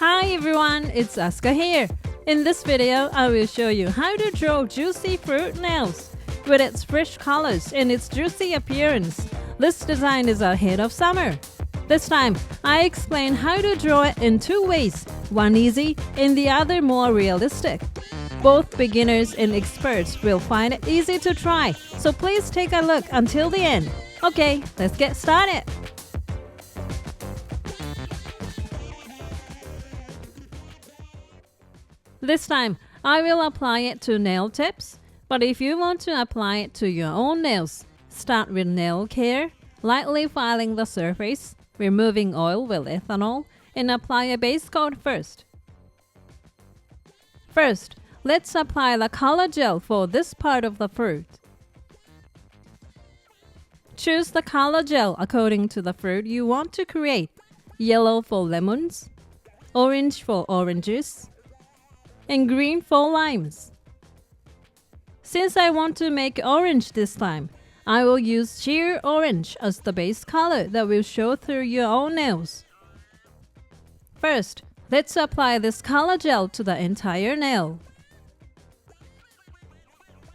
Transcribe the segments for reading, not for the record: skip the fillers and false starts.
Hi everyone, it's ASKA here. In this video, I will show you how to draw juicy fruit nails. With its fresh colors and its juicy appearance, this design is ahead of summer. This time, I explain how to draw it in two ways, one easy and the other more realistic. Both beginners and experts will find it easy to try, so please take a look until the end. Okay, let's get started. This time, I will apply it to nail tips, but if you want to apply it to your own nails, start with nail care, lightly filing the surface, removing oil with ethanol, and apply a base coat first. First, let's apply the color gel for this part of the fruit. Choose the color gel according to the fruit you want to create. Yellow for lemons, orange for oranges, and green for limes. Since I want to make orange this time, I will use sheer orange as the base color that will show through your own nails. First, let's apply this color gel to the entire nail.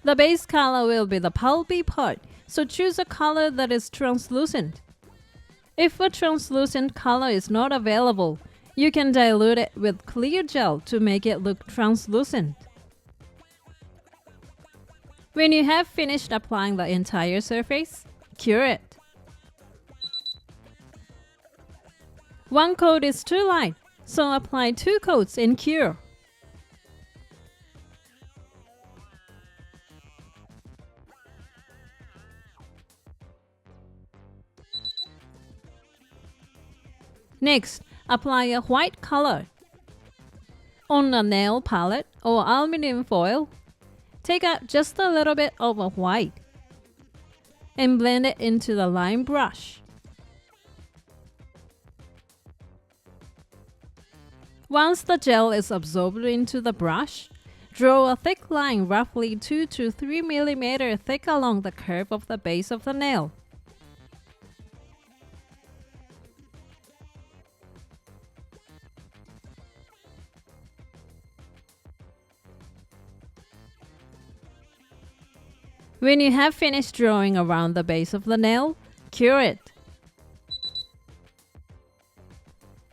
The base color will be the pulpy part, so choose a color that is translucent. If a translucent color is not available, you can dilute it with clear gel to make it look translucent. When you have finished applying the entire surface, cure it. One coat is too light, so apply 2 coats and cure. Next, apply a white color. On a nail palette or aluminum foil, take out just a little bit of a white and blend it into the line brush. Once the gel is absorbed into the brush, draw a thick line roughly 2 to 3 mm thick along the curve of the base of the nail. When you have finished drawing around the base of the nail, cure it.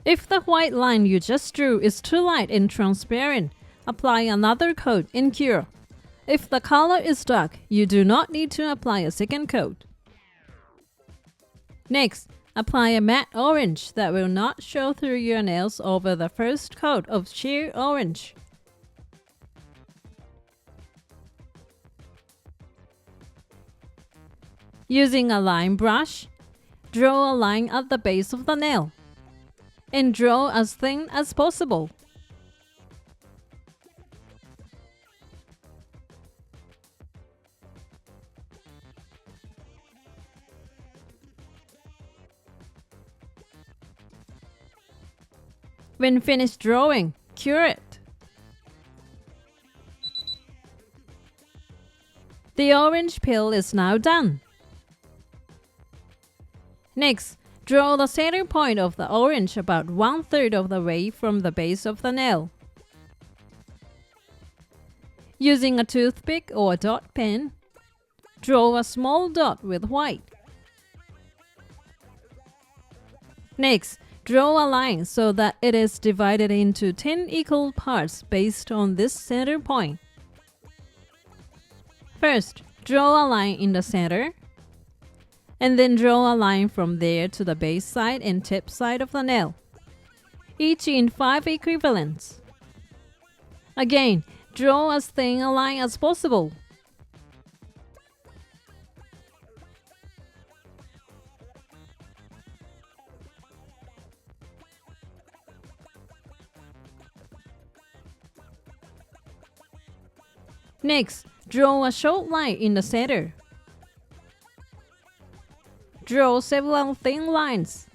If the white line you just drew is too light and transparent, apply another coat and cure. If the color is dark, you do not need to apply a second coat. Next, apply a matte orange that will not show through your nails over the first coat of sheer orange. Using a line brush, draw a line at the base of the nail and draw as thin as possible. When finished drawing, cure it. The orange peel is now done. Next, draw the center point of the orange about 1/3 of the way from the base of the nail. Using a toothpick or a dot pen, draw a small dot with white. Next, draw a line so that it is divided into 10 equal parts based on this center point. First, draw a line in the center, and then draw a line from there to the base side and tip side of the nail, each in 5 equivalents. Again, draw as thin a line as possible. Next, draw a short line in the center. Draw several thin lines.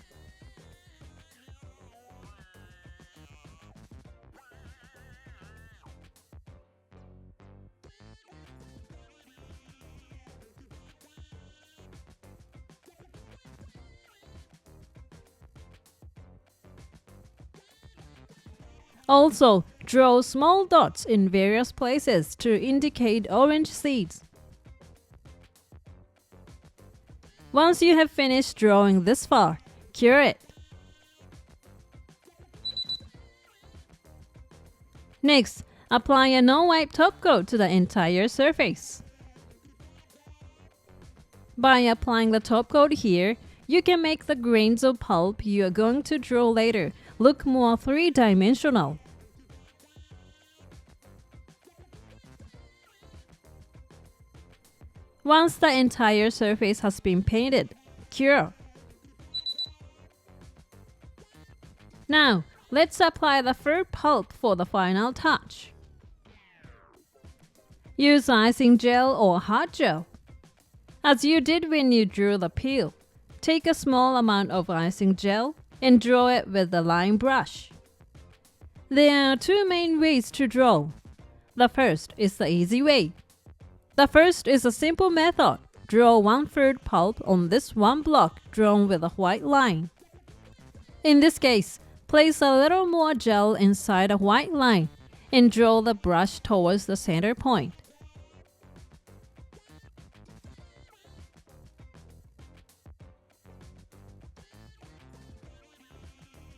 Also, draw small dots in various places to indicate orange seeds. Once you have finished drawing this far, cure it. Next, apply a non-wipe top coat to the entire surface. By applying the top coat here, you can make the grains of pulp you are going to draw later look more three-dimensional. Once the entire surface has been painted, cure. Now, let's apply the third pulp for the final touch. Use icing gel or hard gel. As you did when you drew the peel, take a small amount of icing gel and draw it with the line brush. There are two main ways to draw. The first is the easy way. The first is a simple method. Draw 1/3 pulp on this one block drawn with a white line. In this case, place a little more gel inside a white line and draw the brush towards the center point.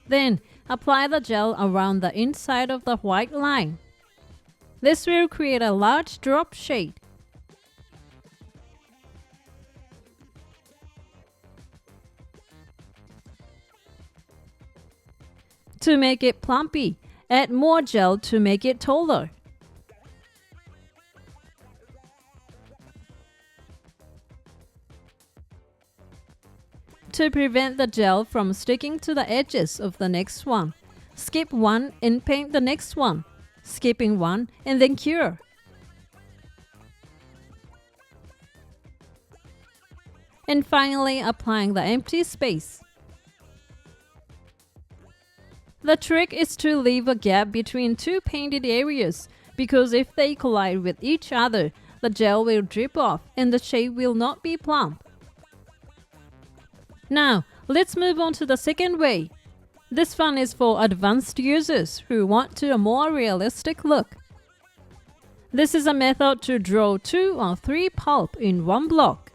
Then, apply the gel around the inside of the white line. This will create a large drop shade. To make it plumpy, add more gel to make it taller. To prevent the gel from sticking to the edges of the next one, skip one and paint the next one, skipping one and then cure. And finally, applying the empty space. The trick is to leave a gap between two painted areas, because if they collide with each other, the gel will drip off and the shape will not be plump. Now, let's move on to the second way. This one is for advanced users who want a more realistic look. This is a method to draw 2 or 3 pulp in one block.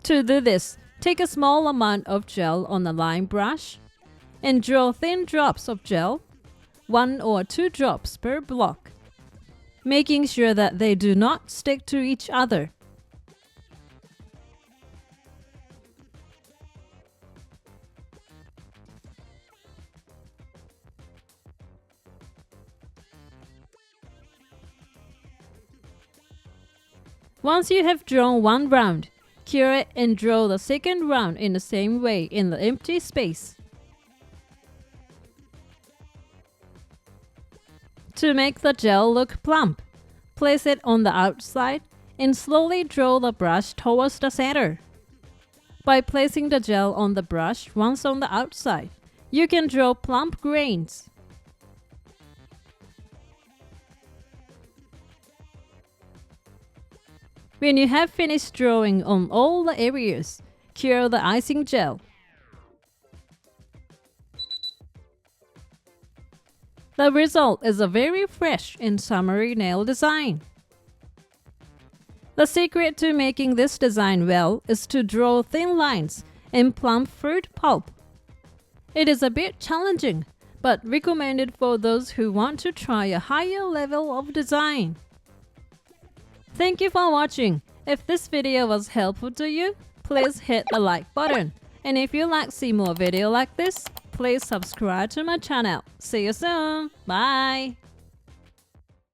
To do this, take a small amount of gel on a line brush and draw thin drops of gel, 1 or 2 drops per block, making sure that they do not stick to each other. Once you have drawn one round, cure it and draw the second round in the same way in the empty space. To make the gel look plump, place it on the outside and slowly draw the brush towards the center. By placing the gel on the brush once on the outside, you can draw plump grains. When you have finished drawing on all the areas, cure the icing gel. The result is a very fresh and summery nail design. The secret to making this design well is to draw thin lines and plump fruit pulp. It is a bit challenging, but recommended for those who want to try a higher level of design. Thank you for watching. If this video was helpful to you, please hit the like button. And if you'd like to see more videos like this, please subscribe to my channel. See you soon. Bye.